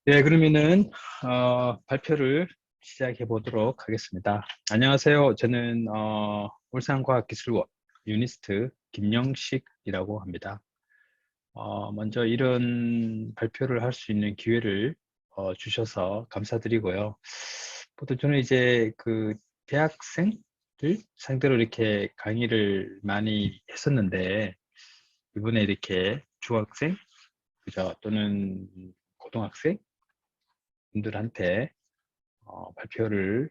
네, 그러면은 발표를 시작해 보도록 하겠습니다. 안녕하세요. 저는 울산과학기술원 유니스트 김영식이라고 합니다. 먼저 이런 발표를 할 수 있는 기회를 주셔서 감사드리고요. 보통 저는 이제 그 대학생들 상대로 이렇게 강의를 많이 했었는데 이번에 이렇게 중학생, 그죠? 또는 고등학생 분들한테 발표를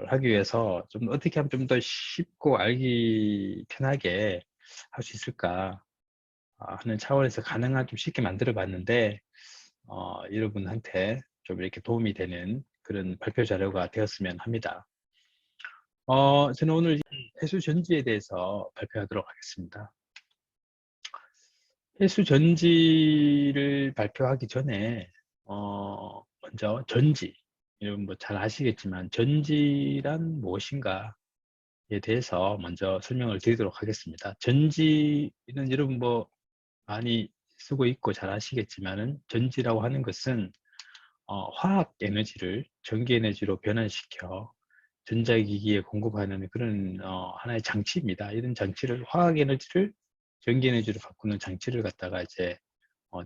하기 위해서 좀 어떻게 하면 좀 더 쉽고 알기 편하게 할 수 있을까 하는 차원에서 가능한 좀 쉽게 만들어 봤는데 여러분한테 좀 이렇게 도움이 되는 그런 발표 자료가 되었으면 합니다. 저는 오늘 해수 전지에 대해서 발표하도록 하겠습니다. 해수 전지를 발표하기 전에 먼저 전지, 여러분 뭐 잘 아시겠지만 전지란 무엇인가에 대해서 먼저 설명을 드리도록 하겠습니다. 전지는 여러분 뭐 많이 쓰고 있고 잘 아시겠지만은 전지라고 하는 것은 화학 에너지를 전기 에너지로 변환시켜 전자기기에 공급하는 그런 하나의 장치입니다. 이런 장치를 화학 에너지를 전기 에너지로 바꾸는 장치를 갖다가 이제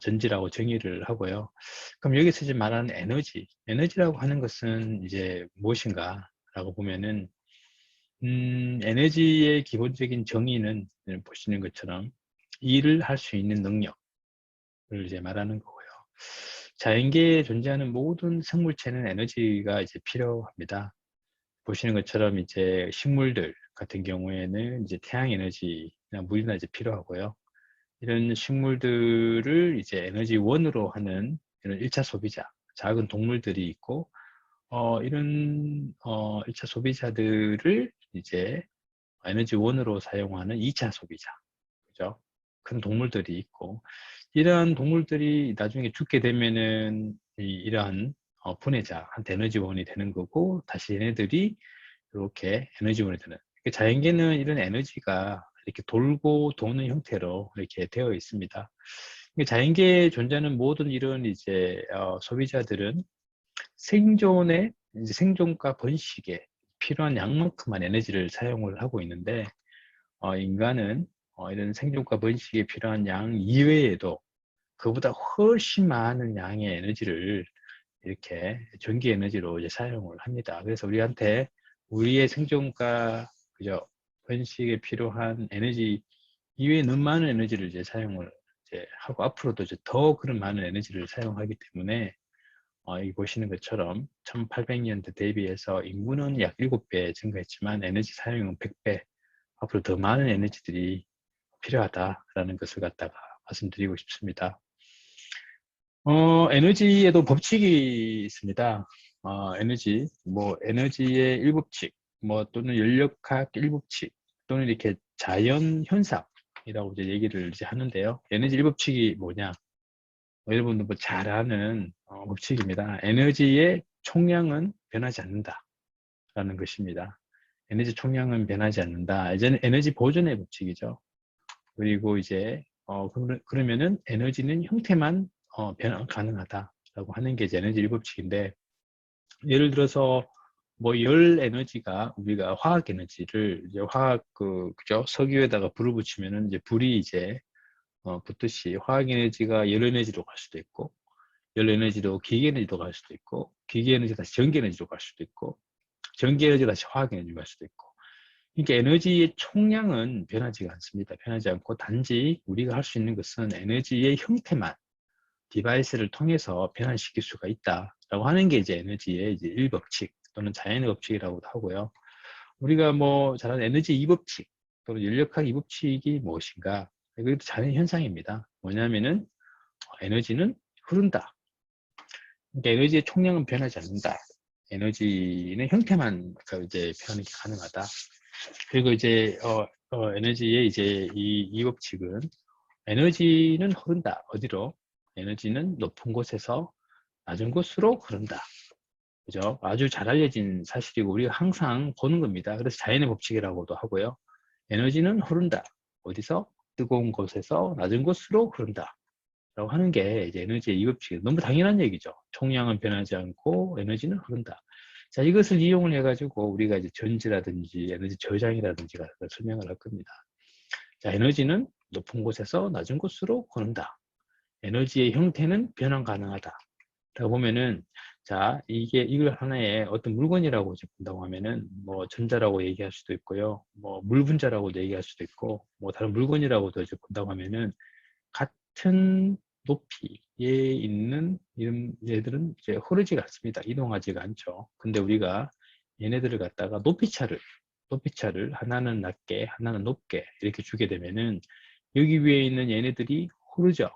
전지라고 정의를 하고요. 그럼 여기서 이제 말하는 에너지라고 하는 것은 이제 무엇인가라고 보면은 에너지의 기본적인 정의는 보시는 것처럼 일을 할 수 있는 능력을 이제 말하는 거고요. 자연계에 존재하는 모든 생물체는 에너지가 이제 필요합니다. 보시는 것처럼 이제 식물들 같은 경우에는 이제 태양 에너지나 물이나 이제 필요하고요. 이런 식물들을 이제 에너지원으로 하는 이런 1차 소비자, 작은 동물들이 있고, 이런 1차 소비자들을 이제 에너지원으로 사용하는 2차 소비자, 그죠? 큰 동물들이 있고, 이러한 동물들이 나중에 죽게 되면은 이러한 분해자한테 에너지원이 되는 거고, 다시 얘네들이 이렇게 에너지원이 되는. 자연계는 이런 에너지가 이렇게 돌고 도는 형태로 이렇게 되어 있습니다. 자연계에 존재하는 모든 이런 이제 소비자들은 생존에 이제 생존과 번식에 필요한 양만큼만 에너지를 사용을 하고 있는데 인간은 이런 생존과 번식에 필요한 양 이외에도 그보다 훨씬 많은 양의 에너지를 이렇게 전기 에너지로 이제 사용을 합니다. 그래서 우리한테 우리의 생존과 그죠 번식에 필요한 에너지 이외에 너무 많은 에너지를 이제 사용을 이제 하고 앞으로도 이제 더 그런 많은 에너지를 사용하기 때문에 이 보시는 것처럼 1800년대 대비해서 인구는 약 7배 증가했지만 에너지 사용은 100배 앞으로 더 많은 에너지들이 필요하다라는 것을 갖다가 말씀드리고 싶습니다. 에너지에도 법칙이 있습니다. 에너지의 일법칙, 또는 연력학 일법칙, 또는 이렇게 자연 현상이라고 이제 얘기를 이제 하는데요. 에너지 일법칙이 뭐냐? 여러분도 뭐 잘 아는 법칙입니다. 에너지의 총량은 변하지 않는다라는 것입니다. 에너지 총량은 변하지 않는다. 이제는 에너지 보존의 법칙이죠. 그리고 이제 그러면은 에너지는 형태만 변화 가능하다라고 하는 게 이제 에너지 일법칙인데 예를 들어서 뭐 열 에너지가 우리가 화학 에너지를 이제 그죠 석유에다가 불을 붙이면은 이제 불이 이제 붙듯이 화학 에너지가 열 에너지로 갈 수도 있고 열 에너지로 기계 에너지로 갈 수도 있고 기계 에너지 다시 전기 에너지로 갈 수도 있고 전기 에너지 다시 화학 에너지로 갈 수도 있고 그러니까 에너지의 총량은 변하지가 않습니다. 변하지 않고 단지 우리가 할 수 있는 것은 에너지의 형태만 디바이스를 통해서 변환시킬 수가 있다라고 하는 게 이제 에너지의 이제 1법칙 또는 자연의 법칙이라고도 하고요. 우리가 뭐 잘 아는 에너지 2법칙 또는 연력학 2법칙이 무엇인가? 이것도 자연 현상입니다. 뭐냐면은 에너지는 흐른다. 그러니까 에너지의 총량은 변하지 않는다. 에너지는 형태만 이제 변하는 게 가능하다. 그리고 이제 에너지의 이제 이 법칙은 에너지는 흐른다. 어디로? 에너지는 높은 곳에서 낮은 곳으로 흐른다. 그죠? 아주 잘 알려진 사실이고 우리가 항상 보는 겁니다. 그래서 자연의 법칙이라고도 하고요. 에너지는 흐른다. 어디서? 뜨거운 곳에서 낮은 곳으로 흐른다. 라고 하는 게 이제 에너지의 이급칙. 너무 당연한 얘기죠. 총량은 변하지 않고 에너지는 흐른다. 자, 이것을 이용을 해가지고 우리가 이제 전지라든지 에너지 저장이라든지 같은 걸 설명을 할 겁니다. 자, 에너지는 높은 곳에서 낮은 곳으로 흐른다. 에너지의 형태는 변환 가능하다. 라고 보면은, 자, 이걸 하나의 어떤 물건이라고 이제 본다고 하면은, 뭐, 전자라고 얘기할 수도 있고요. 뭐, 물분자라고도 얘기할 수도 있고, 뭐, 다른 물건이라고도 이제 본다고 하면은, 같은 높이에 있는 이런 얘들은 이제 흐르지가 않습니다. 이동하지가 않죠. 근데 우리가 얘네들을 갖다가 높이차를 하나는 낮게, 하나는 높게 이렇게 주게 되면은, 여기 위에 있는 얘네들이 흐르죠.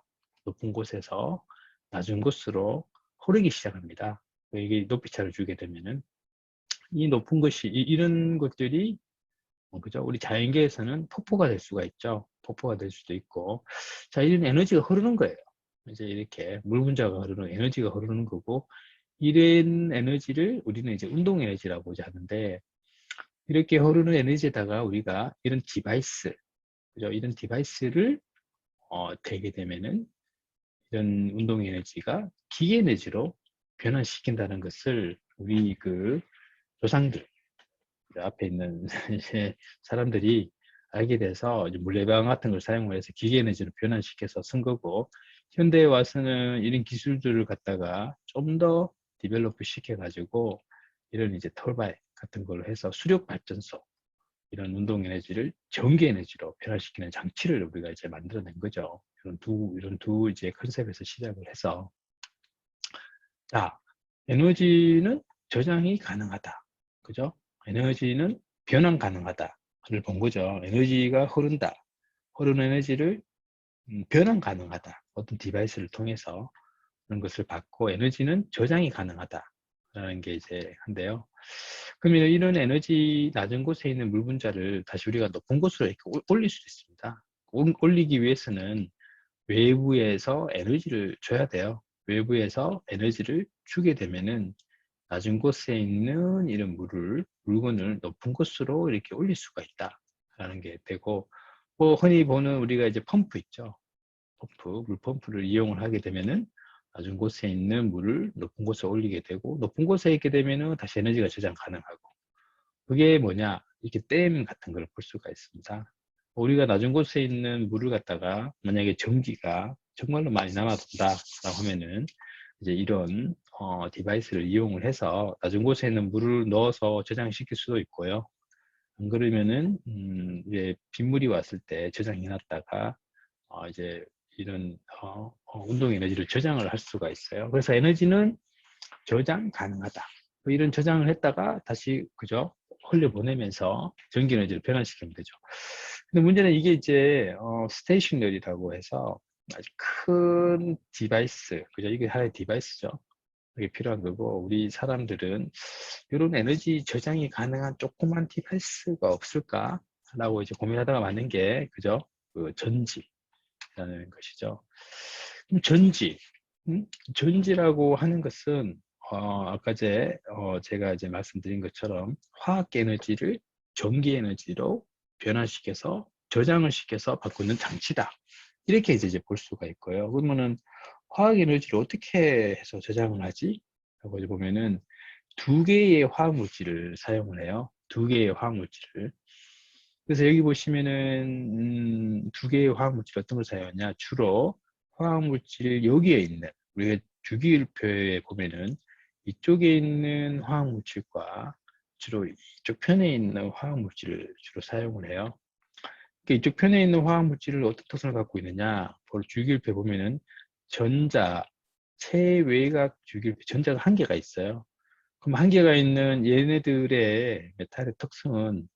높은 곳에서 낮은 곳으로 흐르기 시작합니다. 이게 높이차를 주게 되면은 이 높은 것이 이런 것들이 그죠? 우리 자연계에서는 폭포가 될 수가 있죠. 폭포가 될 수도 있고, 자, 이런 에너지가 흐르는 거예요. 이제 이렇게 물 분자가 흐르는 에너지가 흐르는 거고, 이런 에너지를 우리는 이제 운동 에너지라고 이제 하는데, 이렇게 흐르는 에너지에다가 우리가 이런 디바이스, 그죠? 이런 디바이스를 대게 되면은 이런 운동 에너지가 기계 에너지로 변환시킨다는 것을 우리 그 조상들 앞에 있는 이제 사람들이 알게 돼서 이제 물레방 같은 걸 사용을 해서 기계 에너지로 변환시켜서 쓴 거고, 현대에 와서는 이런 기술들을 갖다가 좀 더 디벨롭 시켜 가지고 이런 이제 털바이 같은 걸로 해서 수력 발전소 이런 운동 에너지를 전기 에너지로 변화시키는 장치를 우리가 이제 만들어낸 거죠. 이런 두 이제 컨셉에서 시작을 해서, 자, 에너지는 저장이 가능하다. 그죠? 에너지는 변환 가능하다를 본 거죠. 에너지가 흐른다. 흐르는 에너지를 변환 가능하다. 어떤 디바이스를 통해서 그런 것을 받고, 에너지는 저장이 가능하다라는 게 이제 한데요. 그러면 이런 에너지 낮은 곳에 있는 물 분자를 다시 우리가 높은 곳으로 이렇게 올릴 수도 있습니다. 올리기 위해서는 외부에서 에너지를 줘야 돼요. 외부에서 에너지를 주게 되면은 낮은 곳에 있는 이런 물건을 높은 곳으로 이렇게 올릴 수가 있다라는 게 되고, 뭐 흔히 보는 우리가 이제 펌프 있죠. 물펌프를 이용을 하게 되면은 낮은 곳에 있는 물을 높은 곳에 올리게 되고, 높은 곳에 있게 되면은 다시 에너지가 저장 가능하고, 그게 뭐냐? 이렇게 댐 같은 걸 볼 수가 있습니다. 우리가 낮은 곳에 있는 물을 갖다가 만약에 전기가 정말로 많이 남아돈다라고 하면은 이제 이런 디바이스를 이용을 해서 낮은 곳에 있는 물을 넣어서 저장시킬 수도 있고요. 안 그러면은 이제 빗물이 왔을 때 저장해 놨다가 이제 이런 운동 에너지를 저장을 할 수가 있어요. 그래서 에너지는 저장 가능하다. 뭐 이런 저장을 했다가 다시 그죠? 흘려보내면서 전기 에너지를 변환시키면 되죠. 근데 문제는 이게 이제 스테이셔너리라고 해서 아주 큰 디바이스, 그죠? 이게 하나의 디바이스죠. 이게 필요한 거고, 우리 사람들은 이런 에너지 저장이 가능한 조그만 디바이스가 없을까라고 이제 고민하다가 맞는 게 그죠? 그 전지라는 것이죠. 그럼 전지라고 하는 것은 아까 제가 이제 말씀드린 것처럼 화학 에너지를 전기 에너지로 변화시켜서 저장을 시켜서 바꾸는 장치다. 이렇게 이제 볼 수가 있고요. 그러면은 화학 에너지를 어떻게 해서 저장을 하지? 라고 이제 보면은 두 개의 화학 물질을 사용을 해요. 두 개의 화학 물질을. 그래서 여기 보시면은 두 개의 화학 물질 어떤 걸 사용하냐? 주로 화학 물질 여기에 있는 우리가 주기율표에 보면은 이쪽에 있는 화학 물질과 주로 이쪽 편에 있는 화학 물질을 주로 사용을 해요. 그러니까 이쪽 편에 있는 화학 물질을 어떤 특성을 갖고 있느냐? 바로 주기율표에 보면은 전자, 체외각 주기율표, 전자가 한 개가 있어요. 그럼 한 개가 있는 얘네들의 메탈의 특성은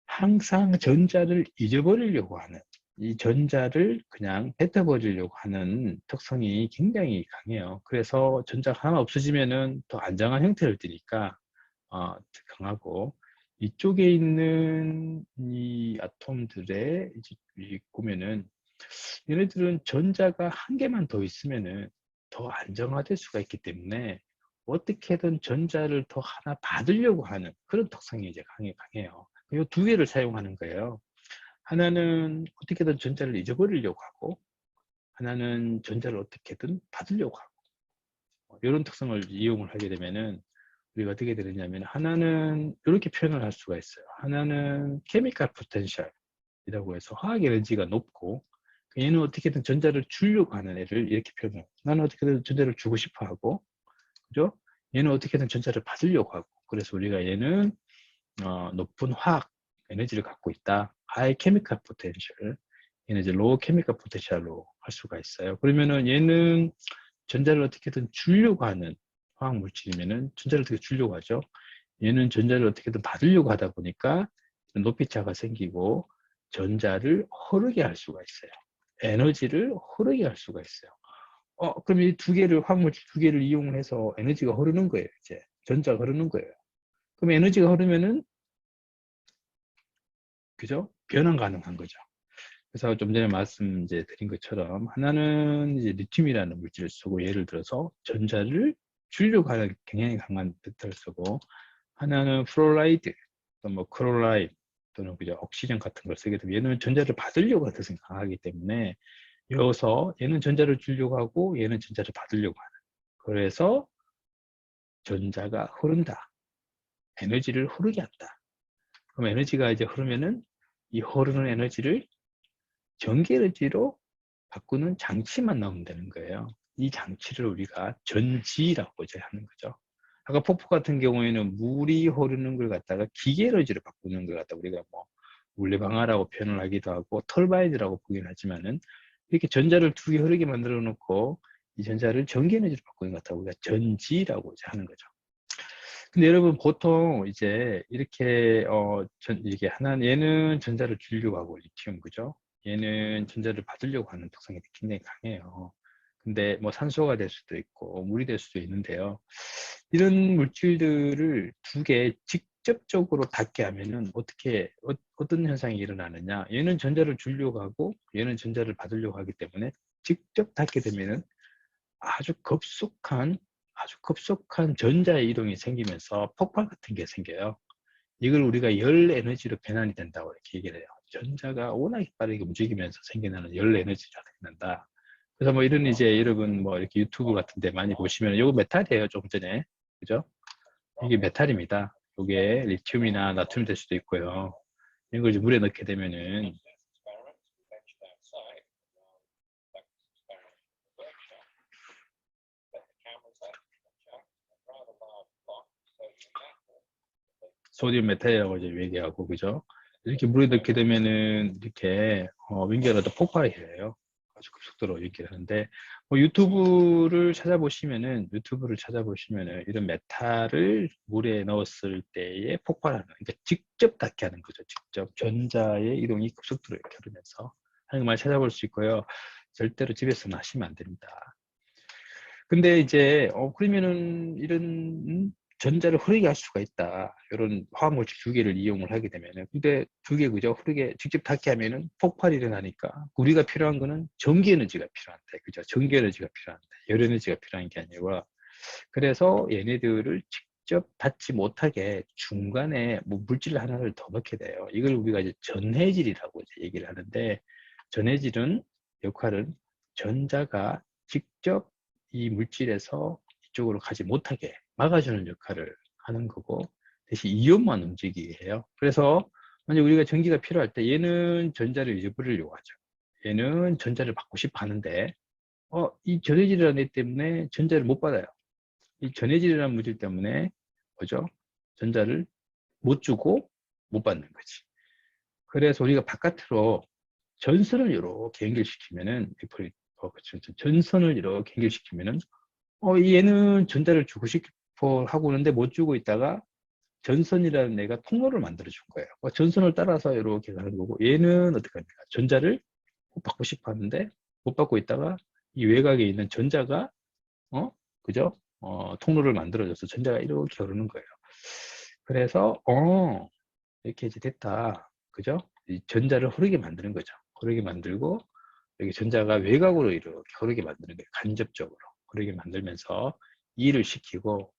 항상 전자를 잊어버리려고 하는, 이 전자를 그냥 뱉어버리려고 하는 특성이 굉장히 강해요. 그래서 전자가 하나 없어지면은 더 안정한 형태를 띠니까 강하고, 이쪽에 있는 이 아톰들의 보면은 얘네들은 전자가 한 개만 더 있으면은 더 안정화될 수가 있기 때문에 어떻게든 전자를 더 하나 받으려고 하는 그런 특성이 이제 강해요. 이 두 개를 사용하는 거예요. 하나는 어떻게든 전자를 잊어버리려고 하고, 하나는 전자를 어떻게든 받으려고 하고, 이런 특성을 이용을 하게 되면은 우리가 어떻게 되느냐면, 하나는 이렇게 표현을 할 수가 있어요. 하나는 케미컬 포텐셜이라고 해서 화학 에너지가 높고, 얘는 어떻게든 전자를 주려고 하는 애를 이렇게 표현해요. 나는 어떻게든 전자를 주고 싶어 하고, 그죠? 얘는 어떻게든 전자를 받으려고 하고, 그래서 우리가 얘는 높은 화학 에너지를 갖고 있다. 하이 케미컬 포텐셜. 얘는 이제 로우 케미컬 포텐셜로 할 수가 있어요. 그러면은 얘는 전자를 어떻게든 주려고 하는 화학 물질이면은 전자를 어떻게 주려고 하죠. 얘는 전자를 어떻게든 받으려고 하다 보니까 높이차가 생기고 전자를 흐르게 할 수가 있어요. 에너지를 흐르게 할 수가 있어요. 그럼 이 두 개를, 화학물질 두 개를 이용해서 에너지가 흐르는 거예요. 이제 전자가 흐르는 거예요. 그럼 에너지가 흐르면은, 그죠? 변환 가능한 거죠. 그래서 좀 전에 말씀 이제 드린 것처럼, 하나는 이제 리튬이라는 물질을 쓰고, 예를 들어서 전자를 주려고 하는 경향이 강한 벡터를 쓰고, 하나는 플로라이드, 또 뭐 클로라이드, 또는 그죠, 옥시전 같은 걸 쓰게 되면 얘는 전자를 받으려고 하는 특성이 강하기 때문에, 여기서 얘는 전자를 주려고 하고 얘는 전자를 받으려고 하는, 그래서 전자가 흐른다, 에너지를 흐르게 한다. 그럼 에너지가 이제 흐르면은 이 흐르는 에너지를 전기 에너지로 바꾸는 장치만 나오면 되는 거예요. 이 장치를 우리가 전지라고 이제 하는 거죠. 아까 폭포 같은 경우에는 물이 흐르는 걸 갖다가 기계 에너지로 바꾸는 걸 갖다가 우리가 뭐 물레방아라고 표현을 하기도 하고 터바인이라고 보긴 하지만은, 이렇게 전자를 두 개 흐르게 만들어 놓고 이 전자를 전기 에너지로 바꾸는 것 같다고 우리가 전지라고 이제 하는 거죠. 근데 여러분 보통 이제 이렇게 이게 하나, 얘는 전자를 주려고 하고 리튬, 그죠? 얘는 전자를 받으려고 하는 특성이 굉장히 강해요. 근데 뭐 산소가 될 수도 있고 물이 될 수도 있는데요. 이런 물질들을 두 개 직접적으로 닿게 하면은 어떤 현상이 일어나느냐? 얘는 전자를 주려고 하고 얘는 전자를 받으려고 하기 때문에 직접 닿게 되면은 아주 급속한 전자의 이동이 생기면서 폭발 같은 게 생겨요. 이걸 우리가 열 에너지로 변환이 된다고 이렇게 얘기를 해요. 전자가 워낙에 빠르게 움직이면서 생겨나는 열 에너지가 생긴다. 그래서 뭐 이런 이제 여러분 뭐 이렇게 유튜브 같은 데 많이 보시면, 이거 메탈이에요. 조금 전에. 그죠? 이게 메탈입니다. 이게 리튬이나 나트륨 될 수도 있고요. 이런 걸 이제 물에 넣게 되면은, 소디움 메탈이라고 이제 얘기하고, 그죠? 이렇게 물에 넣게 되면은 이렇게 윙계가 폭발이 해요. 아주 급속도로 이렇게 하는데, 뭐 유튜브를 찾아보시면은 이런 메탈을 물에 넣었을 때에 폭발하는, 그러니까 직접 닿게 하는 거죠. 직접 전자의 이동이 급속도로 이렇게 흐르면서 하는 걸 많이 찾아볼 수 있고요. 절대로 집에서는 하시면 안 됩니다. 근데 이제 그러면은 이런 전자를 흐르게 할 수가 있다. 이런 화학물질 두 개를 이용을 하게 되면은. 근데 두 개, 그죠? 흐르게 직접 닿게 하면은 폭발이 일어나니까 우리가 필요한 거는 전기 에너지가 필요한데, 그죠? 전기 에너지가 필요한데, 열 에너지가 필요한 게 아니고, 그래서 얘네들을 직접 닿지 못하게 중간에 뭐 물질 하나를 더 넣게 돼요. 이걸 우리가 이제 전해질이라고 이제 얘기를 하는데, 전해질은 역할은 전자가 직접 이 물질에서 이쪽으로 가지 못하게 막아주는 역할을 하는 거고, 대신 이온만 움직이게 해요. 그래서 만약 우리가 전기가 필요할 때 얘는 전자를 잃어버리려고 하죠. 얘는 전자를 받고 싶어 하는데 이 전해질이라는 애 때문에 전자를 못 받아요. 이 전해질이라는 물질 때문에 뭐죠? 전자를 못 주고 못 받는 거지. 그래서 우리가 바깥으로 전선을 이렇게 연결시키면은 전선을 이렇게 연결시키면은 얘는 전자를 주고 싶어 하고 있는데 못 주고 있다가 전선이라는 애가 통로를 만들어 준 거예요. 전선을 따라서 이렇게 가는 거고, 얘는 어떻게 합니까? 전자를 받고 싶어 하는데 못 받고 있다가 이 외곽에 있는 전자가 그죠? 통로를 만들어줘서 전자가 이렇게 흐르는 거예요. 그래서 이렇게 이제 됐다. 그죠? 이 전자를 흐르게 만드는 거죠. 흐르게 만들고 여기 전자가 외곽으로 이렇게 흐르게 만드는 거예요. 간접적으로 흐르게 만들면서 이해를 시키고,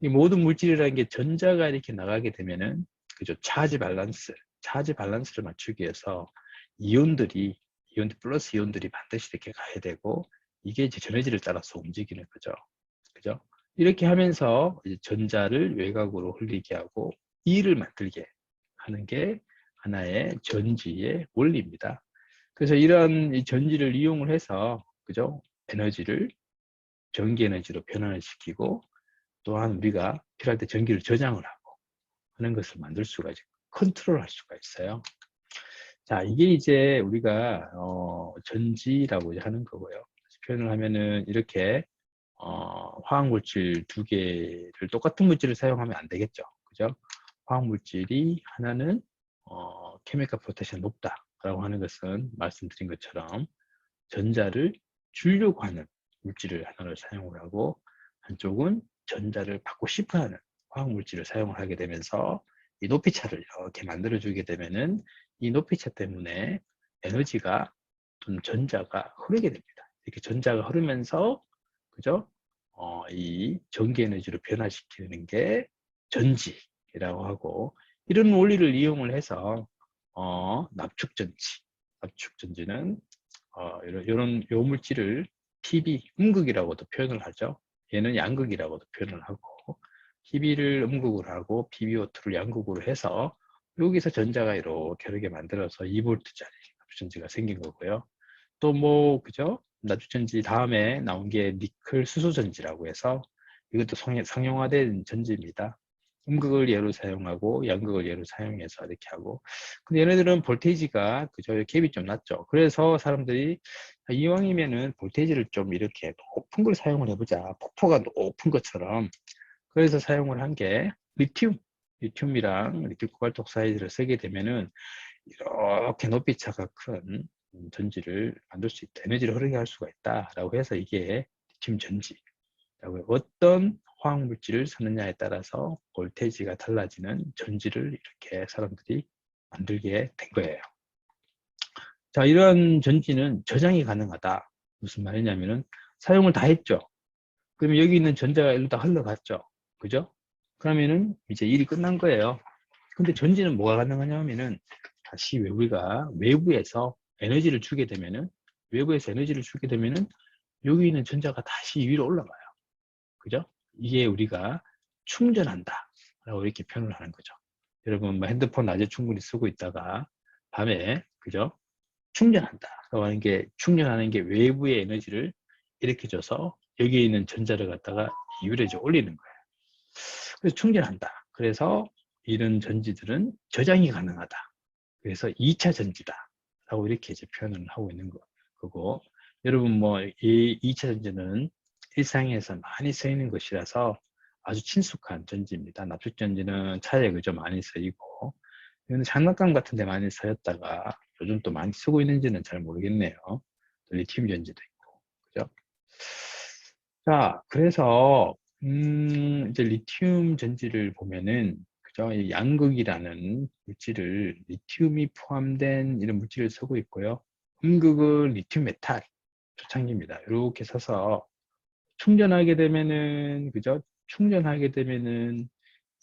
이 모든 물질이라는 게 전자가 이렇게 나가게 되면은, 그죠? 차지 밸런스를 맞추기 위해서 이온들이 이온들 플러스 이온들이 반드시 이렇게 가야 되고 이게 이제 전해질을 따라서 움직이는 거죠. 그죠? 이렇게 하면서 이제 전자를 외곽으로 흘리게 하고 E를 만들게 하는 게 하나의 전지의 원리입니다. 그래서 이런 이 전지를 이용을 해서 그죠? 에너지를 전기 에너지로 변환을 시키고 또한 우리가 필요할 때 전기를 저장을 하고 하는 것을 만들 수가 있어요. 컨트롤할 수가 있어요. 자, 이게 이제 우리가 전지라고 하는 거고요. 표현을 하면은 이렇게 화학물질 두 개를 똑같은 물질을 사용하면 안 되겠죠. 그죠? 화학물질이 하나는 케미컬 프로텍션이 높다라고 하는 것은 말씀드린 것처럼 전자를 주려고 하는 물질을 하나를 사용을 하고 한쪽은 전자를 받고 싶어 하는 화학물질을 사용을 하게 되면서 이 높이차를 이렇게 만들어 주게 되면은 이 높이차 때문에 에너지가 또는 전자가 흐르게 됩니다. 이렇게 전자가 흐르면서 그죠? 이 전기 에너지로 변화시키는 게 전지라고 하고 이런 원리를 이용을 해서 납축전지는 이런 요 물질을 PB 음극이라고도 표현을 하죠. 얘는 양극이라고도 표현을 하고 PB를 음극을 하고 PbO2를 양극으로 해서 여기서 전자가 이렇게 이렇게 만들어서 2V짜리 납축전지가 생긴 거고요. 또 뭐 그죠? 납축전지 다음에 나온 게 니켈 수소전지라고 해서 이것도 상용화된 전지입니다. 음극을 예로 사용하고 양극을 예로 사용해서 이렇게 하고 근데 얘네들은 볼테이지가 그저 갭이 좀 낮죠. 그래서 사람들이 이왕이면은 볼테이지를 좀 이렇게 높은 걸 사용을 해보자. 폭포가 높은 것처럼 그래서 사용을 한 게 리튬이랑 리튬 코발트 옥사이드를 쓰게 되면은 이렇게 높이차가 큰 전지를 만들 수 있다. 에너지를 흐르게 할 수가 있다라고 해서 이게 리튬 전지라고 어떤 화학물질을 쓰느냐에 따라서 볼테이지가 달라지는 전지를 이렇게 사람들이 만들게 된 거예요. 자, 이런 전지는 저장이 가능하다. 무슨 말이냐면은 사용을 다 했죠. 그러면 여기 있는 전자가 일로 다 흘러갔죠. 그죠? 그러면은 이제 일이 끝난 거예요. 근데 전지는 뭐가 가능하냐면은 다시 우리가 외부에서 에너지를 주게 되면은 외부에서 에너지를 주게 되면은 여기 있는 전자가 다시 위로 올라가요. 그죠? 이게 우리가 충전한다 라고 이렇게 표현을 하는 거죠. 여러분 뭐 핸드폰 낮에 충분히 쓰고 있다가 밤에 그죠? 충전한다 라고 하는 게 충전하는 게 외부의 에너지를 이렇게 줘서 여기에 있는 전자를 갖다가 위로 이제 올리는 거예요. 그래서 충전한다. 그래서 이런 전지들은 저장이 가능하다. 그래서 2차 전지다 라고 이렇게 이제 표현을 하고 있는 거고 여러분 뭐 이 2차 전지는 일상에서 많이 쓰이는 것이라서 아주 친숙한 전지입니다. 납축 전지는 차에 그저 많이 쓰이고 이건 장난감 같은 데 많이 쓰였다가 요즘 또 많이 쓰고 있는지는 잘 모르겠네요. 리튬 전지도 있고 그죠? 자, 그래서 이제 리튬 전지를 보면은 그죠? 이 양극이라는 물질을 리튬이 포함된 이런 물질을 쓰고 있고요. 음극은 리튬 메탈 초창기입니다. 이렇게 써서 충전하게 되면은 그죠? 충전하게 되면은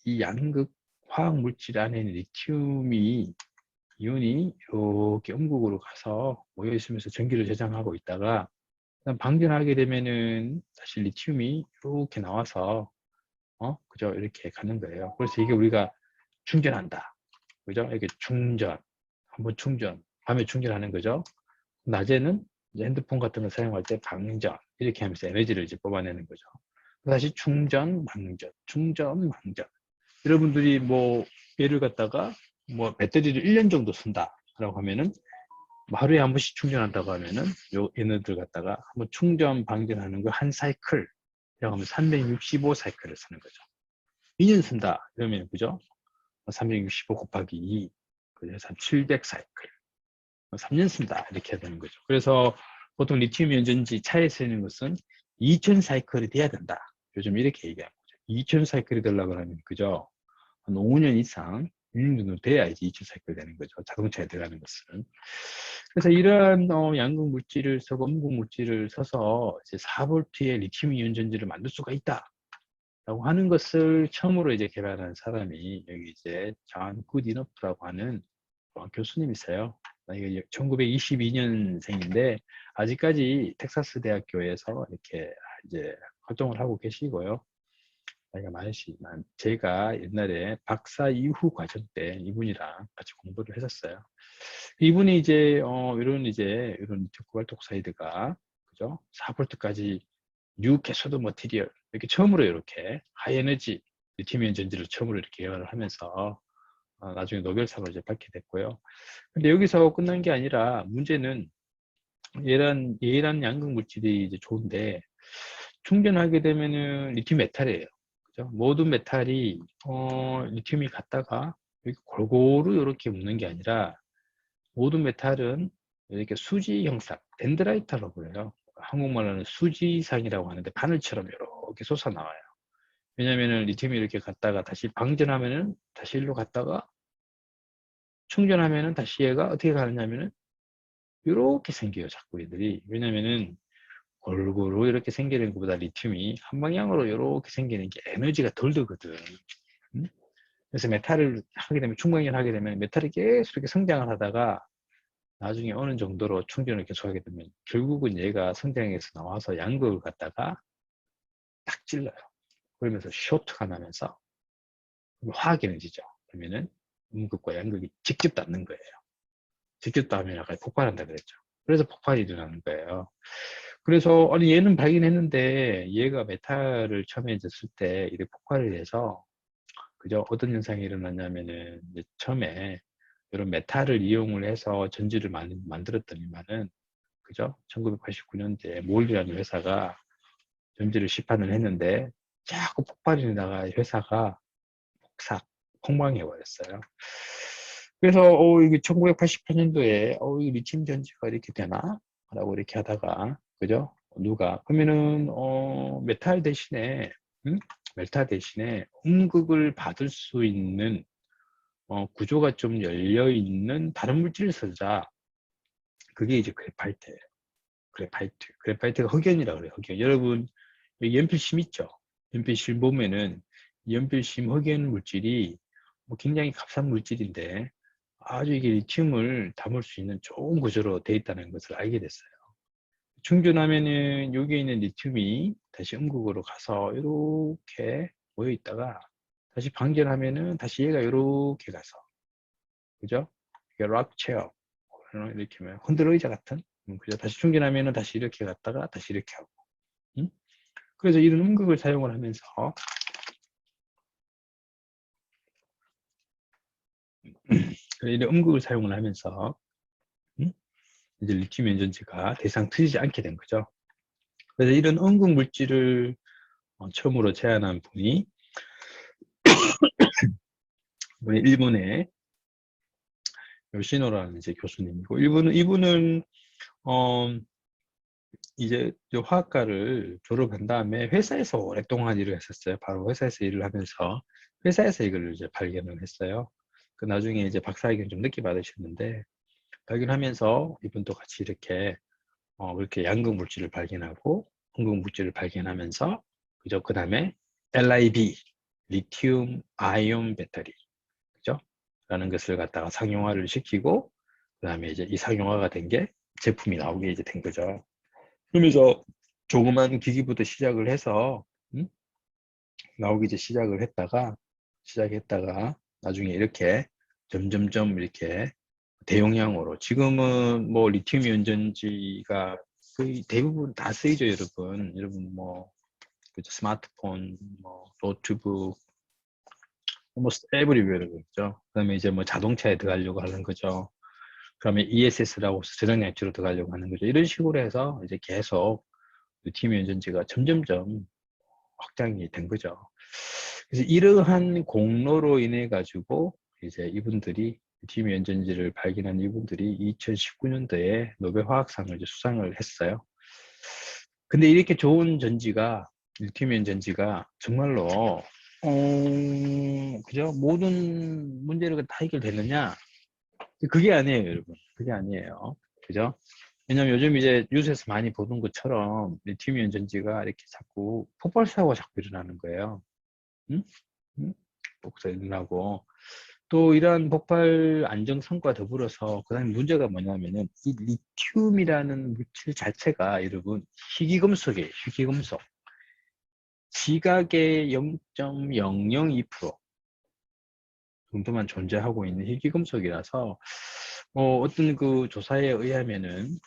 이 양극 화학 물질 안에 있는 리튬이 이온이 이렇게 음극으로 가서 모여 있으면서 전기를 저장하고 있다가 방전하게 되면은 사실 리튬이 이렇게 나와서 그죠? 이렇게 가는 거예요. 그래서 이게 우리가 충전한다. 그죠? 이게 충전, 한번 충전, 밤에 충전하는 거죠. 낮에는 이제 핸드폰 같은 거 사용할 때 방전, 이렇게 하면서 에너지를 이제 뽑아내는 거죠. 다시 충전, 방전, 충전, 방전. 여러분들이 뭐 얘를 갖다가 뭐 배터리를 1년 정도 쓴다라고 하면은 뭐 하루에 한 번씩 충전한다고 하면은 요 얘네들 갖다가 한번 충전 방전하는 거 한 사이클 이라고 하면 365 사이클을 쓰는 거죠. 2년 쓴다 이러면 그죠? 365 곱하기 2 그래서 700 사이클 3년 쓴다 이렇게 해야 되는 거죠. 그래서 보통 리튬 이온 전지 차에 쓰이는 것은 2000 사이클이 돼야 된다. 요즘 이렇게 얘기하는 거죠. 2000 사이클이 되려고 하면 그죠? 한 5년 이상 6년 정도 돼야 이제 2000 사이클 되는 거죠. 자동차에 들어가는 것은. 그래서 이러한 양극 물질을 써고 음극 물질을 써서 이제 4V의 리튬 이온 전지를 만들 수가 있다. 라고 하는 것을 처음으로 이제 개발한 사람이 여기 이제 존 굿이너프라고 하는 교수님이세요. 이게 1922년생인데 아직까지 텍사스 대학교에서 이렇게 이제 활동을 하고 계시고요. 나이가 많으시지만 제가 옛날에 박사 이후 과정 때 이분이랑 같이 공부를 했었어요. 이분이 이제 이런 코발트 옥사이드가 그죠? 4볼트까지 뉴 캐소드 머티리얼 이렇게 처음으로 이렇게 하이에너지 리튬이온 전지를 처음으로 이렇게 개발을 하면서 나중에 노벨상을 이제 받게 됐고요. 근데 여기서 끝난 게 아니라 문제는 얘란 양극 물질이 이제 좋은데 충전하게 되면은 리튬 메탈이에요. 그죠? 모든 메탈이 리튬이 갔다가 이렇게 골고루 이렇게 묶는 게 아니라 모든 메탈은 이렇게 수지 형상, 덴드라이트라고 그래요. 한국말로는 수지상이라고 하는데 바늘처럼 이렇게 솟아 나와요. 왜냐면은 리튬이 이렇게 갔다가 다시 방전하면은 다시 일로 갔다가 충전하면은 다시 얘가 어떻게 가느냐면은 이렇게 생겨요. 자꾸 얘들이. 왜냐면은 골고루 이렇게 생기는 것보다 리튬이 한 방향으로 이렇게 생기는 게 에너지가 덜 들거든. 음? 그래서 메탈을 하게 되면 충방전을 하게 되면 메탈이 계속 이렇게 성장을 하다가 나중에 어느 정도로 충전을 계속하게 되면 결국은 얘가 성장해서 나와서 양극을 갖다가 딱 찔러요. 그러면서 쇼트가 나면서 화학 에너지죠. 그러면은 음극과 양극이 직접 닿는 거예요. 직접 닿으면 아까 폭발한다 그랬죠. 그래서 폭발이 일어나는 거예요. 그래서 아니 얘는 발견했는데 얘가 메탈을 처음에 이제 쓸 때 이렇게 폭발을 해서 그죠? 어떤 현상이 일어났냐면은 이제 처음에 이런 메탈을 이용을 해서 전지를 만들었더니만은 그죠? 1989년도에 몰이라는 회사가 전지를 시판을 했는데 자꾸 폭발이 나가 회사가 폭망해 버렸어요. 그래서 이게 1988년도에 이 리튬 전지가 이렇게 되나? 라고 이렇게 하다가 그죠? 누가 그러면은 메탈 대신에 메탈 대신에 음극을 받을 수 있는 구조가 좀 열려 있는 다른 물질을 쓰자. 그게 이제 그래파이트예요. 그래파이트가 흑연이라고 그래요. 흑연. 여러분 여기 연필심 있죠? 연필심 보면은 연필심 흑연 물질이 뭐 굉장히 값싼 물질인데 아주 이게 리튬을 담을 수 있는 좋은 구조로 되어 있다는 것을 알게 됐어요. 충전하면은 여기에 있는 리튬이 다시 음극으로 가서 이렇게 모여 있다가 다시 방전하면은 다시 얘가 이렇게 가서 그죠? 이게 락체어 이렇게 하면 흔들 의자 같은 그죠? 다시 충전하면은 다시 이렇게 갔다가 다시 이렇게 하고 그래서 이런 음극을 사용을 하면서 이런 음극을 사용을 하면서 이제 리튬 이온 전지가 더 이상 트이지 않게 된 거죠. 그래서 이런 음극 물질을 처음으로 제안한 분이 일본의 요시노라는 이제 교수님이고 이분은 이제 화학과를 졸업한 다음에 회사에서 오랫동안 일을 했었어요. 바로 회사에서 일을 하면서 회사에서 이걸 이제 발견을 했어요. 그 나중에 이제 박사학위는 좀 늦게 받으셨는데 발견하면서 이분도 같이 이렇게 그렇게 양극 물질을 발견하고 음극 물질을 발견하면서 그죠? 그 다음에 LIB 리튬 아이온 배터리 그죠? 라는 것을 갖다가 상용화를 시키고 그 다음에 이제 이 상용화가 된 게 제품이 나오게 이제 된 거죠. 그러면서 조그만 기기부터 시작을 해서 나오기 이제 시작했다가 나중에 이렇게 점점점 이렇게 대용량으로 지금은 뭐 리튬이온 전지가 거의 대부분 다 쓰이죠. 여러분 뭐 그죠? 스마트폰 뭐 노트북 almost everywhere 그죠? 그다음에 이제 뭐 자동차에 들어가려고 하는 거죠. 그러면 ESS라고 저장량치로 들어가려고 하는 거죠. 이런 식으로 해서 이제 계속 리튬이온 전지가 점점점 확장이 된 거죠. 그래서 이러한 공로로 인해 가지고 이제 이분들이 리튬이온 전지를 발견한 이분들이 2019년도에 노벨 화학상을 이제 수상을 했어요. 근데 이렇게 좋은 전지가 리튬이온 전지가 정말로 그죠? 모든 문제가 다 해결되느냐? 그게 아니에요, 여러분. 그게 아니에요. 그죠? 왜냐면 요즘 이제 뉴스에서 많이 보는 것처럼 리튬이온 전지가 이렇게 자꾸 폭발 사고가 자꾸 일어나는 거예요. 응? 응? 폭발 일어나고 또 이러한 폭발 안정성과 더불어서 그다음에 문제가 뭐냐면은 이 리튬이라는 물질 자체가 여러분 희귀금속이에요. 희귀금속. 지각의 0.002% 정도만 존재하고 있는 희귀금속이라서 어떤 그 조사에 의하면은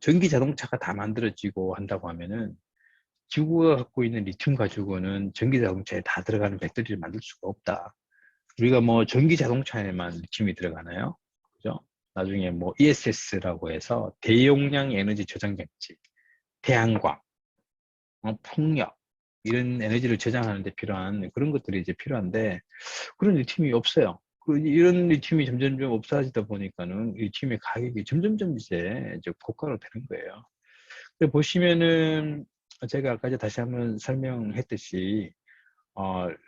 전기 자동차가 다 만들어지고 한다고 하면은 지구가 갖고 있는 리튬 가지고는 전기 자동차에 다 들어가는 배터리를 만들 수가 없다. 우리가 뭐 전기 자동차에만 리튬이 들어가나요? 그죠? 나중에 뭐 ESS라고 해서 대용량 에너지 저장 장치, 태양광, 풍력 이런 에너지를 저장하는 데 필요한 그런 것들이 이제 필요한데 그런 리튬이 없어요. 이런 리튬이 점점점 없어지다 보니까는 리튬의 가격이 점점점 이제 고가로 되는 거예요. 보시면은 제가 아까 다시 한번 설명했듯이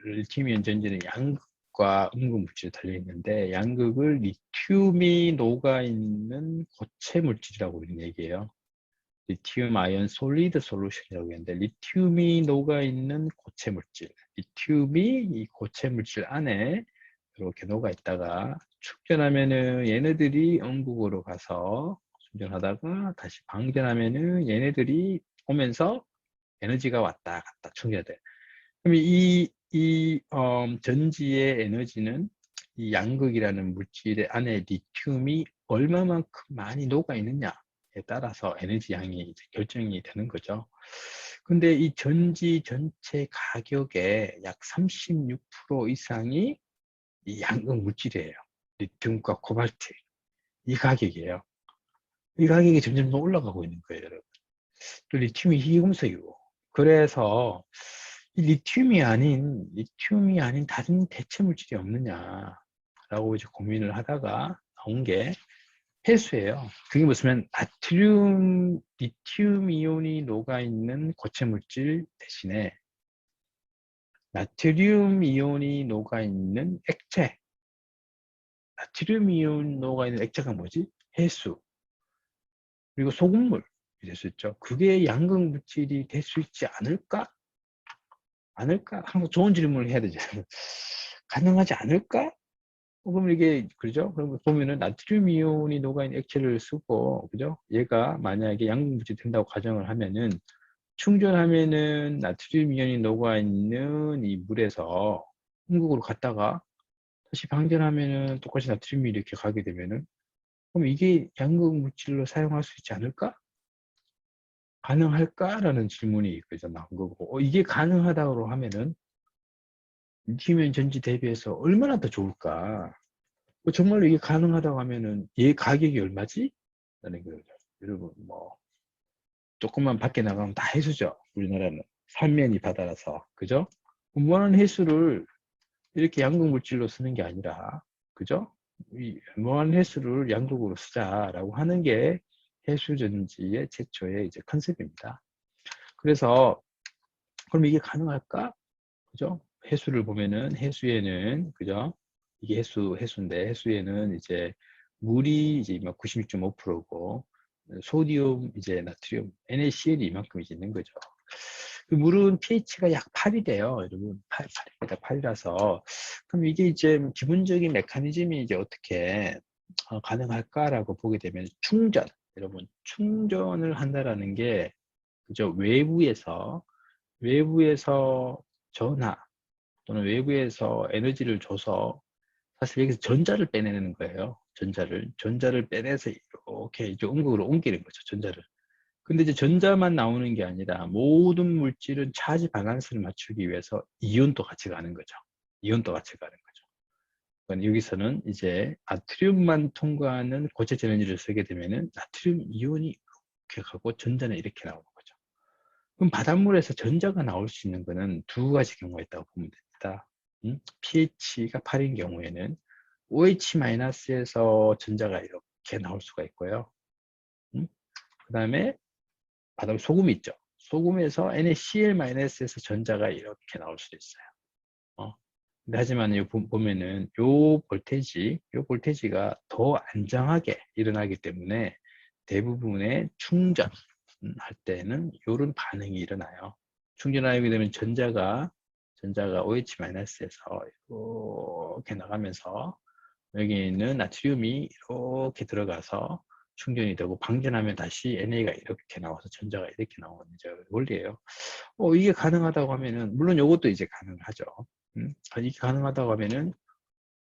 리튬이온 전지는 양극과 음극 물질이 달려 있는데 양극을 리튬이 녹아 있는 고체 물질이라고 우리는 얘기해요. 리튬 아이언 솔리드 솔루션이라고 했는데 리튬이 녹아 있는 고체 물질, 리튬이 이 고체 물질 안에 이렇게 녹아 있다가 축전하면은 얘네들이 음극으로 가서 충전하다가 다시 방전하면은 얘네들이 오면서 에너지가 왔다 갔다 충전돼. 그럼 전지의 에너지는 이 양극이라는 물질 안에 리튬이 얼마만큼 많이 녹아 있느냐에 따라서 에너지 양이 이제 결정이 되는 거죠. 근데 이 전지 전체 가격의 약 36% 이상이 이 양극 물질이에요. 리튬과 코발트. 이 가격이에요. 이 가격이 점점 더 올라가고 있는 거예요, 여러분. 또 리튬이 희귀금속이고. 그래서 이 리튬이 아닌 다른 대체 물질이 없느냐라고 이제 고민을 하다가 나온 게 해수예요. 그게 무슨 리튬 이온이 녹아 있는 고체 물질 대신에 나트륨 이온이 녹아 있는 액체. 나트륨 이온 녹아 있는 액체가 뭐지? 해수. 그리고 소금물이 될 수 있죠. 그게 양극 물질이 될 수 있지 않을까? 항상 좋은 질문을 해야 되죠. 가능하지 않을까? 그러면 이게, 그죠? 그럼 보면은 나트륨 이온이 녹아있는 액체를 쓰고, 그죠? 얘가 만약에 양극 물질이 된다고 가정을 하면은, 충전하면은 나트륨 이온이 녹아있는 이 물에서 음극으로 갔다가 다시 방전하면은 똑같이 나트륨이 이렇게 가게 되면은, 그럼 이게 양극 물질로 사용할 수 있지 않을까? 가능할까라는 질문이 그래서 나온 거고, 이게 가능하다고 하면은 리튬이온 전지 대비해서 얼마나 더 좋을까? 정말로 이게 가능하다고 하면은 얘 가격이 얼마지? 라는 거죠. 여러분 뭐 조금만 밖에 나가면 다 해수죠. 우리나라는 삼면이 바다라서 그죠? 무한한 해수를 이렇게 양극 물질로 쓰는 게 아니라 그죠? 이 무한한 해수를 양극으로 쓰자라고 하는 게 해수전지의 최초의 이제 컨셉입니다. 그래서 그럼 이게 가능할까? 그죠? 해수를 보면은 해수에는 그죠? 이게 해수인데 해수에는 이제 물이 이제 96.5%고 소디움 이제 나트륨 NaCl이 이만큼 있는 거죠. 그 물은 pH가 약 8이래요. 여러분 8입니다. 8이라서 그럼 이게 이제 기본적인 메커니즘이 이제 어떻게 가능할까라고 보게 되면 충전 여러분 충전을 한다라는 게 그죠? 외부에서 전하 또는 외부에서 에너지를 줘서 사실 여기서 전자를 빼내는 거예요. 전자를 빼내서 이렇게 이제 음극으로 옮기는 거죠. 전자를. 근데 이제 전자만 나오는 게 아니라 모든 물질은 차지 방향성을 맞추기 위해서 이온도 같이 가는 거죠. 이온도 같이 가는 거죠. 그러니까 여기서는 이제 나트륨만 통과하는 고체 전원지를 쓰게 되면은 나트륨 이온이 이렇게 가고 전자는 이렇게 나오는 거죠. 그럼 바닷물에서 전자가 나올 수 있는 거는 두 가지 경우가 있다고 보면 됩니다. pH가 8인 경우에는 OH-에서 전자가 이렇게 나올 수가 있고요. 그 다음에 바닷물 소금이 있죠. 소금에서 NaCl-에서 전자가 이렇게 나올 수도 있어요. 근데 하지만 보면은 요 볼테지가 더 안정하게 일어나기 때문에 대부분의 충전할 때는 이런 반응이 일어나요. 충전하게 되면 전자가 전자가 OH-에서 이렇게 나가면서 여기 있는 나트륨이 이렇게 들어가서 충전이 되고 방전하면 다시 NA가 이렇게 나와서 전자가 이렇게 나오는 이제 원리예요. 이게 가능하다고 하면은 물론 이것도 이제 가능하죠. 이게 가능하다고 하면은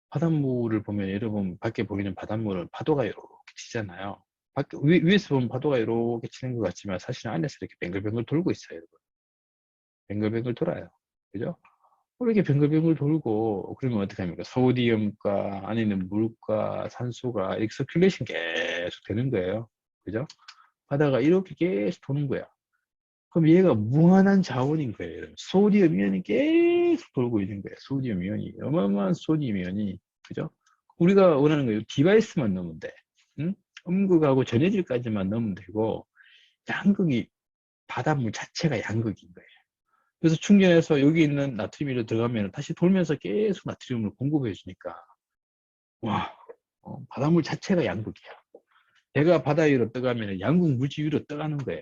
바닷물을 보면 여러분 밖에 보이는 바닷물은 파도가 이렇게 치잖아요. 위에서 보면 파도가 이렇게 치는 것 같지만 사실은 안에서 이렇게 뱅글뱅글 돌고 있어요, 여러분. 뱅글뱅글 돌아요. 그죠? 이렇게 뱅글뱅글 돌고 그러면 어떻게 합니까? 소디움과 안에 있는 물과 산소가 이렇게 서큘레이션 계속 되는 거예요. 그죠? 바다가 이렇게 계속 도는 거야. 그럼 얘가 무한한 자원인 거예요. 여러분. 소디움 이온이 계속 돌고 있는 거예요. 소디움 이온이 어마어마한 소디움 이온이 그죠? 우리가 원하는 거예요. 디바이스만 넣으면 돼. 응? 음극하고 전해질까지만 넣으면 되고 양극이 바닷물 자체가 양극인 거예요. 그래서 충전해서 여기 있는 나트륨이 들어가면 다시 돌면서 계속 나트륨을 공급해 주니까 와 바닷물 자체가 양극이야. 배가 바다 위로 떠가면 양극 물질 위로 떠가는 거예요.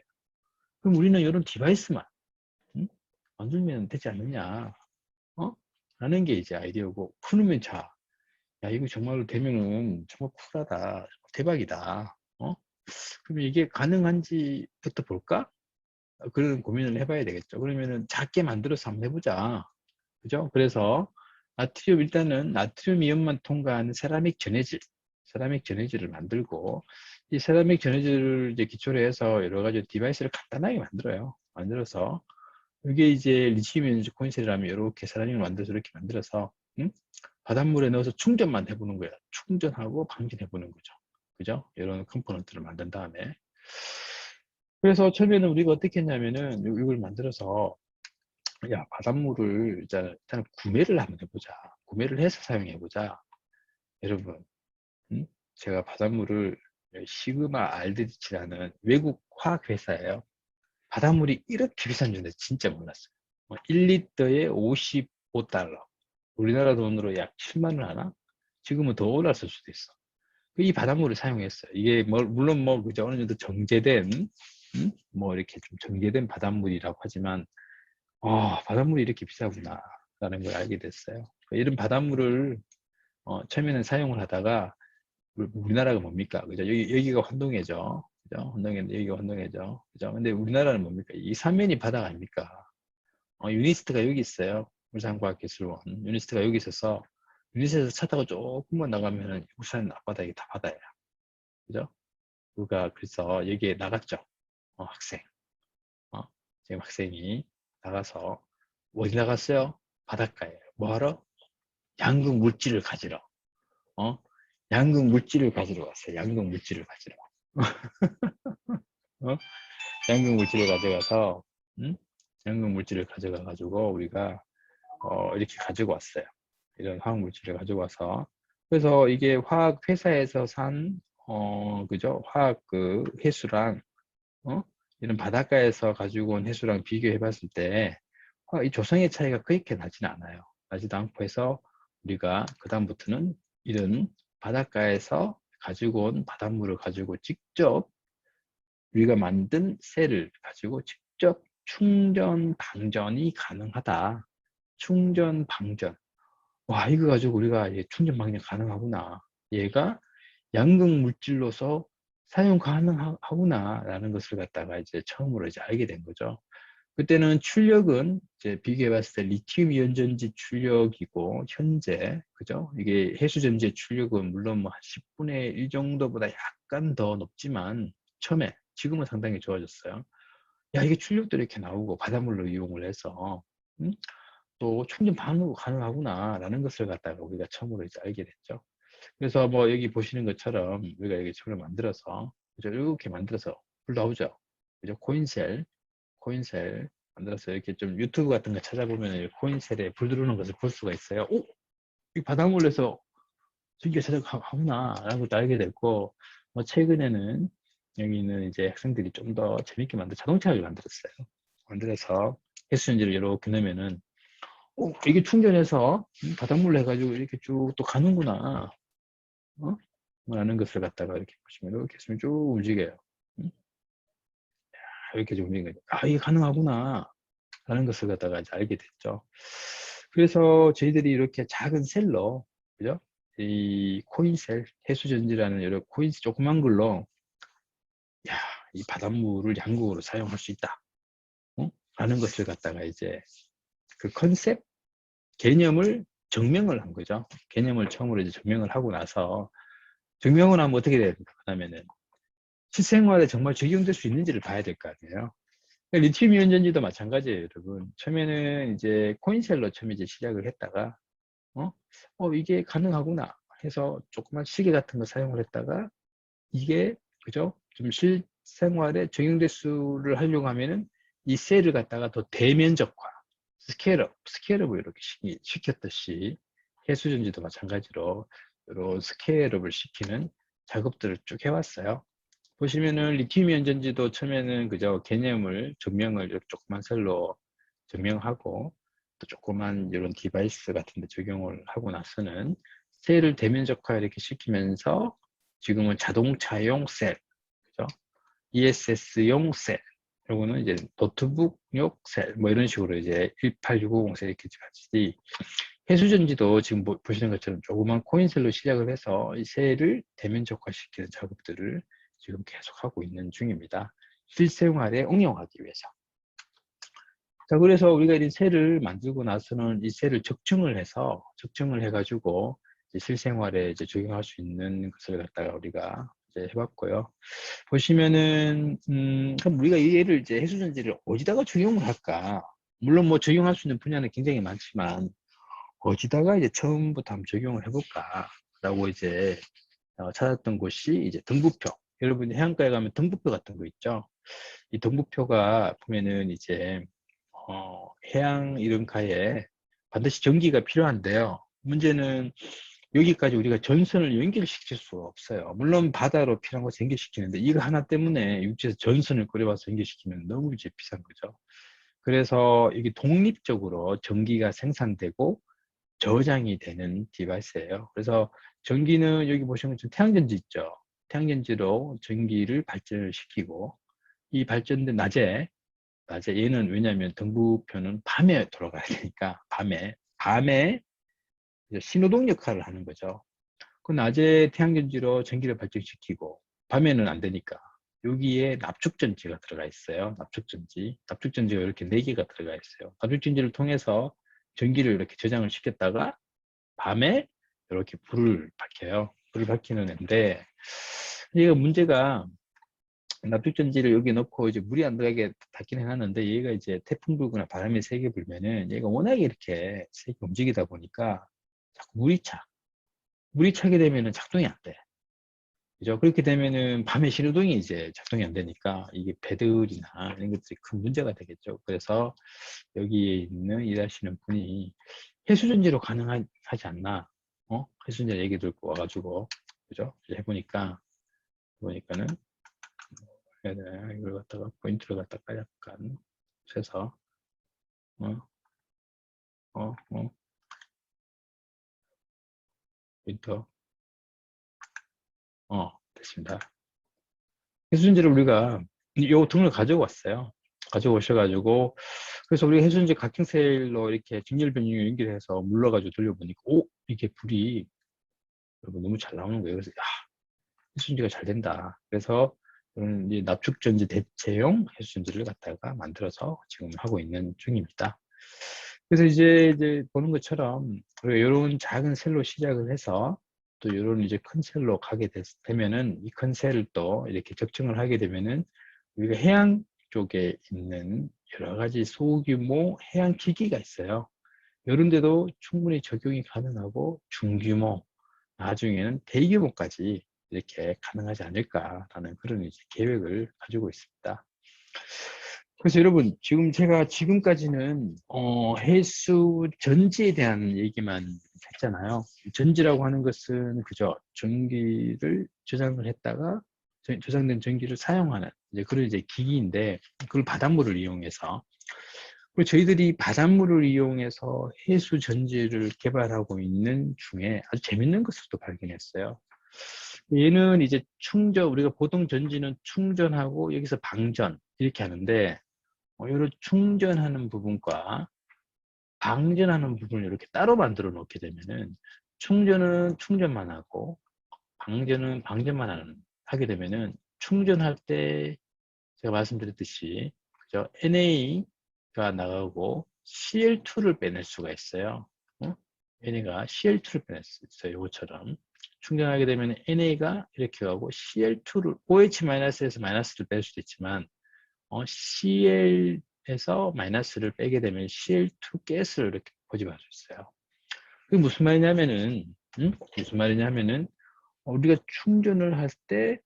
그럼 우리는 이런 디바이스만 만들면 되지 않느냐 라는 게 이제 아이디어고 푸르면 자 야 이거 정말로 되면은 정말 쿨하다 대박이다 그러면 이게 가능한지부터 볼까? 그런 고민을 해봐야 되겠죠. 그러면은 작게 만들어서 한번 해보자. 그죠? 그래서 나트륨 일단은 나트륨 이온만 통과하는 세라믹 전해질을 만들고 이 세라믹 전해질을 이제 기초로 해서 여러 가지 디바이스를 간단하게 만들어요. 만들어서 이게 이제 리튬 이온 코인셀이라면 이렇게 세라믹을 만들어서 이렇게 만들어서 바닷물에 넣어서 충전만 해보는 거예요. 충전하고 방전해보는 거죠. 그죠? 이런 컴포넌트를 만든 다음에 그래서 처음에는 우리가 어떻게 했냐면은 이걸 만들어서 야 바닷물을 일단 구매를 한번 해보자. 구매를 해서 사용해보자. 여러분 제가 바닷물을 시그마 알드리치라는 외국 화학회사예요. 바닷물이 이렇게 비싼 줄은 진짜 몰랐어요. 1리터에 55달러. 우리나라 돈으로 약 7만 원 하나? 지금은 더 올랐을 수도 있어. 이 바닷물을 사용했어요. 이게 물론 그죠 어느 정도 정제된 뭐 이렇게 좀 정제된 바닷물이라고 하지만 바닷물이 이렇게 비싸구나 라는 걸 알게 됐어요. 이런 바닷물을 처음에는 사용을 하다가 우리나라가 뭡니까? 그죠? 여기가 환동해죠. 그죠? 여기가 환동해죠. 그죠? 근데 우리나라는 뭡니까? 이 삼면이 바다가 아닙니까? 유니스트가 여기 있어요. 울산과학기술원. 유니스트가 여기 있어서 유니스트에서 차 타고 조금만 나가면 울산 앞바다에 다 바다예요. 그죠? 우리가 그래서 여기에 나갔죠. 학생. 지금 학생이 나가서 어디 나갔어요? 바닷가에. 뭐하러? 양극 물질을 가지러. 양극 물질을 가지러 왔어요. 양극 물질을 가지러. 양극 물질을 가져가서 양극 물질을 가져가 가지고 우리가 이렇게 가지고 왔어요. 이런 화학 물질을 가지고 와서 그래서 이게 화학 회사에서 산 그죠? 화학 그 해수랑 이런 바닷가에서 가지고 온 해수랑 비교해 봤을 때 이 조성의 차이가 그렇게 나지는 않아요. 나지도 않고 해서 우리가 그 다음부터는 이런 바닷가에서 가지고 온 바닷물을 가지고 직접 우리가 만든 셀을 가지고 직접 충전 방전이 가능하다. 충전 방전. 와 이거 가지고 우리가 충전 방전 가능하구나. 얘가 양극 물질로서 사용 가능하구나 라는 것을 갖다가 이제 처음으로 이제 알게 된 거죠. 그때는 출력은 이제 비교해 봤을 때 리튬 이온 전지 출력이고 현재 그죠? 이게 해수 전지의 출력은 물론 뭐 한 10분의 1 정도보다 약간 더 높지만 처음에 지금은 상당히 좋아졌어요. 야 이게 출력도 이렇게 나오고 바닷물로 이용을 해서 또 충전 가능하구나 라는 것을 갖다가 우리가 처음으로 이제 알게 됐죠. 그래서 뭐 여기 보시는 것처럼 우리가 여기 책을 만들어서 그죠? 이렇게 만들어서 불 나오죠. 그죠? 코인셀 만들어서 이렇게 좀 유튜브 같은 거 찾아보면 코인셀에 불 들어오는 것을 볼 수가 있어요. 이 바닷물에서 전기가 찾아가구나 라는 것도 알게 됐고 뭐 최근에는 여기는 이제 학생들이 좀 더 재밌게 자동차를 만들었어요. 만들어서 해수전지를 이렇게 넣으면은 이게 충전해서 바닷물로 해가지고 이렇게 쭉 또 가는구나 라는 것을 갖다가 이렇게 보시면 이렇게 했으면 쭉 움직여요. 이렇게 좀 움직여요. 이게 가능하구나 라는 것을 갖다가 이제 알게 됐죠. 그래서 저희들이 이렇게 작은 셀로, 그죠? 이 코인셀, 해수전지라는 여러 코인 조그만 걸로, 야, 이 바닷물을 양국으로 사용할 수 있다. 라는 것을 갖다가 이제 그 컨셉, 개념을 증명을 한 거죠. 개념을 처음으로 이제 증명을 하고 나서, 증명을 하면 어떻게 돼야 됩니까? 그러면은 실생활에 정말 적용될 수 있는지를 봐야 될 거 아니에요. 리튬 이온 전지도 마찬가지예요, 여러분. 처음에는 이제 코인셀로 처음에 이제 시작을 했다가, 이게 가능하구나 해서 조그만 시계 같은 거 사용을 했다가, 이게, 그죠? 좀 실생활에 적용될 수를 하려고 하면은 이 셀을 갖다가 더 대면적화, 스케일업을 이렇게 시켰듯이 해수전지도 마찬가지로 이런 스케일업을 시키는 작업들을 쭉 해왔어요. 보시면은 리튬이온 전지도 처음에는 그저 개념을 증명을 이렇게 조그만 셀로 증명하고 또 조그만 이런 디바이스 같은 데 적용을 하고 나서는 셀을 대면적화 이렇게 시키면서 지금은 자동차용 셀, 그죠? ESS용 셀, 요거는 이제 노트북용 셀, 뭐 이런 식으로 이제 18650 셀 이렇게 같이 해수전지도 지금 보시는 것처럼 조그만 코인셀로 시작을 해서 이 셀을 대면적화시키는 작업들을 지금 계속하고 있는 중입니다. 실생활에 응용하기 위해서. 자, 그래서 우리가 이 셀을 만들고 나서는 이 셀을 적층을 해가지고 이제 실생활에 이제 적용할 수 있는 것을 갖다가 우리가 이제 해봤고요. 보시면은, 그럼 우리가 이 얘를 이제 해수전지를 어디다가 적용을 할까? 물론 뭐 적용할 수 있는 분야는 굉장히 많지만, 어디다가 이제 처음부터 한번 적용을 해볼까? 라고 이제 찾았던 곳이 이제 등부표. 여러분이 해안가에 가면 등부표 같은 거 있죠? 이 등부표가 보면은 이제 해양 이런가에 반드시 전기가 필요한데요. 문제는 여기까지 우리가 전선을 연결시킬 수가 없어요. 물론 바다로 필요한 거 연결시키는데 이거 하나 때문에 육지에서 전선을 끓여와서 연결시키면 너무 이제 비싼 거죠. 그래서 이게 독립적으로 전기가 생산되고 저장이 되는 디바이스예요. 그래서 전기는 여기 보시면 태양전지 있죠. 태양전지로 전기를 발전을 시키고 이 발전된 낮에 얘는 왜냐하면 등부표는 밤에 돌아가야 되니까 밤에 신호등 역할을 하는 거죠. 그 낮에 태양전지로 전기를 발전시키고 밤에는 안 되니까 여기에 납축전지가 들어가 있어요. 납축전지가 이렇게 4개가 들어가 있어요. 납축전지를 통해서 전기를 이렇게 저장을 시켰다가 밤에 이렇게 불을 밝혀요. 불을 밝히는 애인데 얘가 문제가 납축전지를 여기 넣고 이제 물이 안 들어가게 닫긴 해놨는데 얘가 이제 태풍 불거나 바람이 세게 불면은 얘가 워낙에 이렇게 세게 움직이다 보니까 자꾸 물이 차게 되면은 작동이 안 돼. 그죠? 그렇게 되면은 밤에 신호등이 이제 작동이 안 되니까 이게 배들이나 이런 것들이 큰 문제가 되겠죠. 그래서 여기에 있는 일하시는 분이 해수전지로 가능하지 않나? 해수전지 얘기 듣고 와가지고, 그죠? 보니까는, 이걸 갖다가 포인트를 갖다가 약간 세서, 어, 어, 어, 포인트, 됐습니다. 해수전지를 우리가 요 등을 가지고 왔어요. 가지고 오셔가지고, 그래서 우리 해수전지 각킹셀로 이렇게 직렬 변경을 연결해서 물러가지고 돌려보니까, 이게 불이 여러분 너무 잘 나오는 거예요. 그래서, 해수전지가 잘 된다. 그래서 이제 납축전지 대체용 해수전지를 갖다가 만들어서 지금 하고 있는 중입니다. 그래서 이제 보는 것처럼 이런 작은 셀로 시작을 해서 또 이런 이제 큰 셀로 가게 되면은 이 큰 셀을 또 이렇게 적층을 하게 되면은 우리가 해양 쪽에 있는 여러 가지 소규모 해양 기기가 있어요. 이런 데도 충분히 적용이 가능하고 중규모, 나중에는 대규모까지 이렇게 가능하지 않을까라는 그런 이제 계획을 가지고 있습니다. 그래서 여러분 지금 제가 지금까지는 해수 전지에 대한 얘기만 했잖아요. 전지라고 하는 것은 그저 전기를 저장을 했다가 저장된 전기를 사용하는 이제 그런 이제 기기인데 그걸 바닷물을 이용해서 그리고 저희들이 바닷물을 이용해서 해수 전지를 개발하고 있는 중에 아주 재밌는 것을 또 발견했어요. 얘는 이제 우리가 보통 전지는 충전하고 여기서 방전 이렇게 하는데 이런 충전하는 부분과 방전하는 부분을 이렇게 따로 만들어 놓게 되면은 충전은 충전만 하고 방전은 방전만 하게 되면은 충전할 때 제가 말씀드렸듯이 그죠? NA가 나가고 CL2를 빼낼 수가 있어요. NA가 CL2를 빼낼 수 있어요. 이것처럼 충전하게 되면 NA가 이렇게 가고 CL2를 OH-에서 마이너스를 뺄 수도 있지만 CL에서 마이너스를 빼게 되면 CL2 가스를 이렇게 포집할 수 있어요. 그게 무슨 말이냐면은 무슨 말이냐면은 우리가 충전을 할 때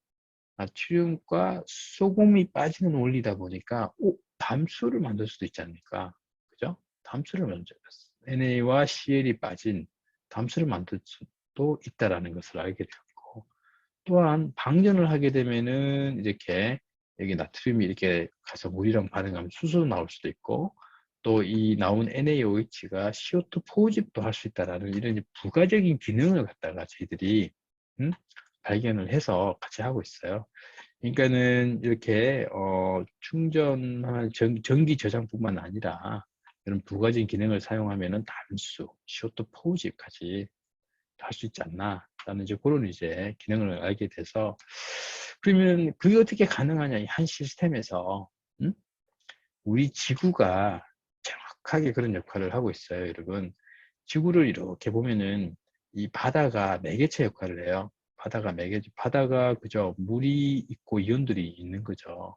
나트륨과 소금이 빠지는 원리다 보니까 담수를 만들 수도 있지 않습니까? 그죠? 담수를 만들어요. NA와 CL이 빠진 담수를 만들 수도 있다라는 것을 알게 되었고, 또한 방전을 하게 되면은 이렇게 여기 나트륨이 이렇게 가서 물이랑 반응하면 수소로 나올 수도 있고, 또 이 나온 NaOH가 CO2 포집도 할 수 있다라는 이런 부가적인 기능을 갖다가 저희들이 발견을 해서 같이 하고 있어요. 그러니까는 이렇게 충전할 전기 저장뿐만 아니라 이런 부가적인 기능을 사용하면은 담수, CO2 포집까지 할 수 있지 않나라는 이제 그런 이제 기능을 알게 돼서 그러면 그게 어떻게 가능하냐 이 한 시스템에서 우리 지구가 정확하게 그런 역할을 하고 있어요, 여러분. 지구를 이렇게 보면은 이 바다가 매개체 역할을 해요. 바다가 그저 물이 있고 이온들이 있는 거죠.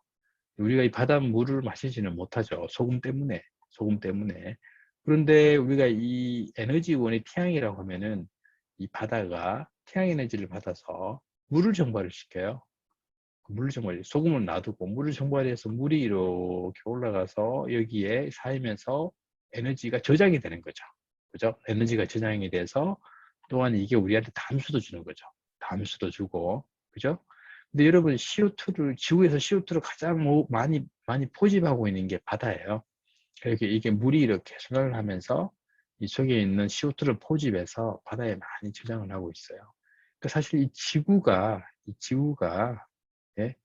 우리가 이 바닷물을 마시지는 못하죠. 소금 때문에. 그런데 우리가 이 에너지원이 태양이라고 하면은 이 바다가 태양 에너지를 받아서 물을 정발을 시켜요. 물을 정발, 소금을 놔두고 물을 정발해서 물이 이렇게 올라가서 여기에 쌓이면서 에너지가 저장이 되는 거죠. 그죠? 에너지가 저장이 돼서 또한 이게 우리한테 담수도 주는 거죠. 담수도 주고, 그죠? 근데 여러분 CO2를 지구에서 CO2를 가장 많이 포집하고 있는 게 바다예요. 이렇게 이게 물이 이렇게 순환을 하면서 이 속에 있는 CO2를 포집해서 바다에 많이 저장을 하고 있어요. 그러니까 사실 이 지구가 예,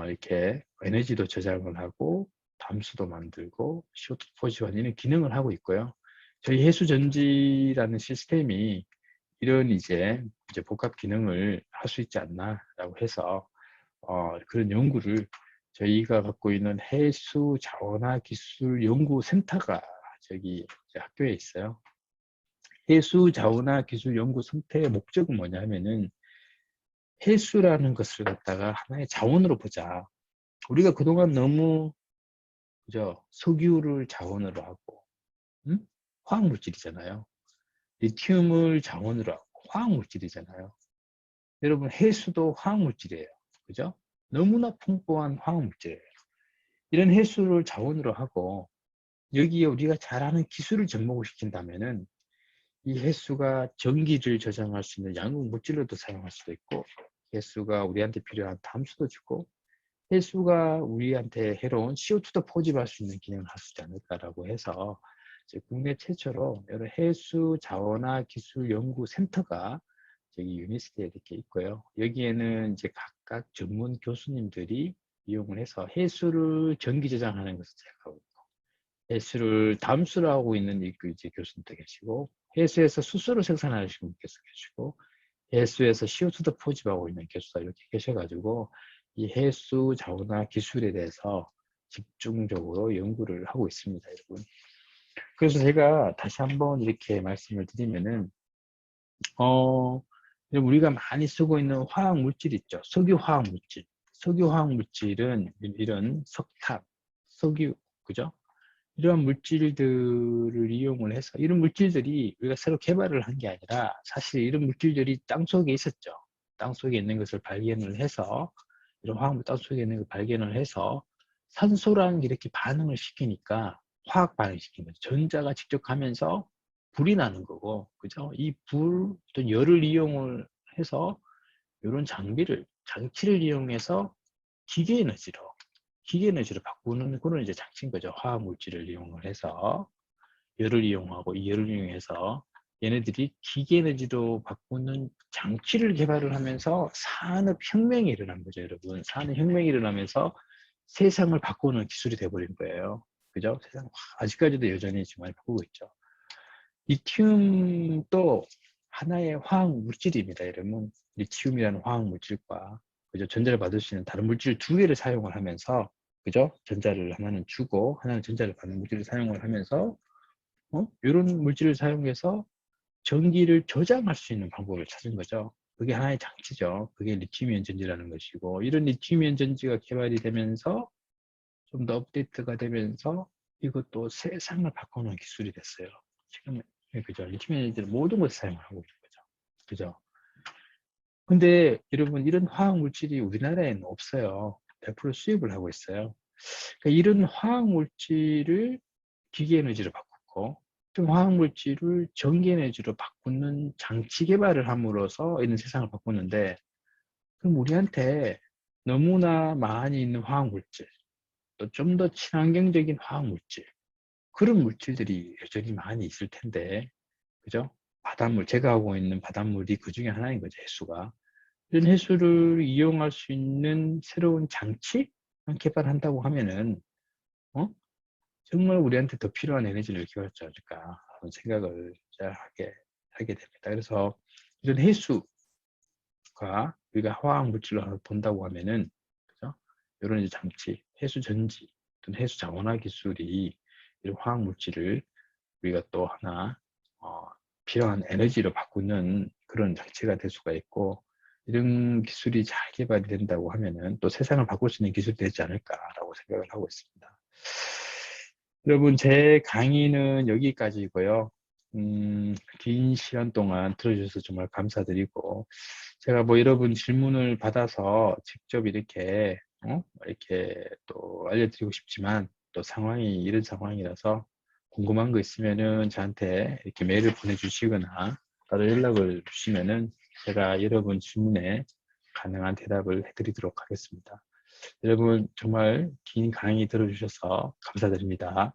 이렇게 에너지도 저장을 하고 담수도 만들고 CO2 포집하는 이런 기능을 하고 있고요. 저희 해수전지라는 시스템이 이런 이제 복합 기능을 할 수 있지 않나라고 해서 그런 연구를 저희가 갖고 있는 해수 자원화 기술 연구센터가 저기 학교에 있어요. 해수 자원화 기술 연구센터의 목적은 뭐냐면은 해수라는 것을 갖다가 하나의 자원으로 보자. 우리가 그동안 너무 그죠? 석유를 자원으로 하고 화학물질이잖아요. 리튬을 자원으로 하고 화학물질이잖아요. 여러분 해수도 화학물질이에요. 그죠? 너무나 풍부한 화학물질이에요. 이런 해수를 자원으로 하고 여기에 우리가 잘하는 기술을 접목을 시킨다면은 이 해수가 전기를 저장할 수 있는 양극 물질로도 사용할 수도 있고 해수가 우리한테 필요한 담수도 주고 해수가 우리한테 해로운 CO2도 포집할 수 있는 기능을 할 수 있지 않을까라고 해서 국내 최초로 여러 해수 자원화 기술 연구 센터가 저기 유니스트에 이렇게 있고요. 여기에는 이제 각각 전문 교수님들이 이용을 해서 해수를 전기 저장하는 것을 제작하고 있고, 해수를 담수를 하고 있는 이제 교수님도 계시고, 해수에서 수소를 생산하시는 분 계시고, 해수에서 CO2도 포집하고 있는 교수가 이렇게 계셔가지고 이 해수 자원화 기술에 대해서 집중적으로 연구를 하고 있습니다, 여러분. 그래서 제가 다시 한번 이렇게 말씀을 드리면은 우리가 많이 쓰고 있는 화학 물질 있죠. 석유 화학 물질. 석유 화학 물질은 이런 석탄, 석유, 그죠? 이러한 물질들을 이용을 해서 이런 물질들이 우리가 새로 개발을 한 게 아니라 사실 이런 물질들이 땅속에 있었죠. 땅속에 있는 것을 발견을 해서 이런 화학물 땅속에 있는 걸 발견을 해서 산소랑 이렇게 반응을 시키니까 화학 반응을 시키는 거죠. 전자가 직접 가면서 불이 나는 거고, 그죠? 이 불, 또 열을 이용을 해서 이런 장치를 이용해서 기계 에너지로 바꾸는 그런 이제 장치인 거죠. 화학 물질을 이용을 해서 열을 이용하고 이 열을 이용해서 얘네들이 기계 에너지로 바꾸는 장치를 개발을 하면서 산업혁명이 일어난 거죠, 여러분. 산업혁명이 일어나면서 세상을 바꾸는 기술이 돼버린 거예요. 그죠? 세상 아직까지도 여전히 정말 바꾸고 있죠. 리튬도 하나의 화학 물질입니다. 여러분, 리튬이라는 화학 물질과 그죠? 전자를 받을 수 있는 다른 물질 두 개를 사용을 하면서 그죠? 전자를 하나는 주고 하나는 전자를 받는 물질을 사용을 하면서 이런 물질을 사용해서 전기를 저장할 수 있는 방법을 찾은 거죠. 그게 하나의 장치죠. 그게 리튬이온 전지라는 것이고, 이런 리튬이온 전지가 개발이 되면서 좀 더 업데이트가 되면서 이것도 세상을 바꾸는 기술이 됐어요. 지금 그죠? 리튬이온 전지를 모든 곳에 사용을 하고 있는 거죠. 그죠? 근데 여러분, 이런 화학 물질이 우리나라에는 없어요. 100% 수입을 하고 있어요. 그러니까 이런 화학 물질을 기계 에너지로 바꾸고 좀 화학 물질을 전기 에너지로 바꾸는 장치 개발을 함으로써 이런 세상을 바꾸는데, 그럼 우리한테 너무나 많이 있는 화학 물질, 또 좀 더 친환경적인 화학 물질, 그런 물질들이 여전히 많이 있을 텐데, 그죠? 바닷물, 제가 하고 있는 바닷물이 그 중에 하나인 거죠, 해수가. 이런 해수를 이용할 수 있는 새로운 장치 개발한다고 하면은 정말 우리한테 더 필요한 에너지를 기울지 않을까 하는 생각을 하게 됩니다. 그래서 이런 해수가 우리가 화학 물질로 하나 본다고 하면은 그죠? 이런 이제 장치, 해수 전지 또는 해수 자원화 기술이 이런 화학 물질을 우리가 또 하나 필요한 에너지로 바꾸는 그런 장치가 될 수가 있고, 이런 기술이 잘 개발이 된다고 하면은 또 세상을 바꿀 수 있는 기술이 되지 않을까라고 생각을 하고 있습니다. 여러분, 제 강의는 여기까지고요. 긴 시간 동안 들어주셔서 정말 감사드리고, 제가 뭐 여러분 질문을 받아서 직접 이렇게 또 알려드리고 싶지만, 또 상황이 이런 상황이라서 궁금한 거 있으면은 저한테 이렇게 메일을 보내주시거나 따로 연락을 주시면은 제가 여러분 질문에 가능한 대답을 해드리도록 하겠습니다. 여러분, 정말 긴 강의 들어주셔서 감사드립니다.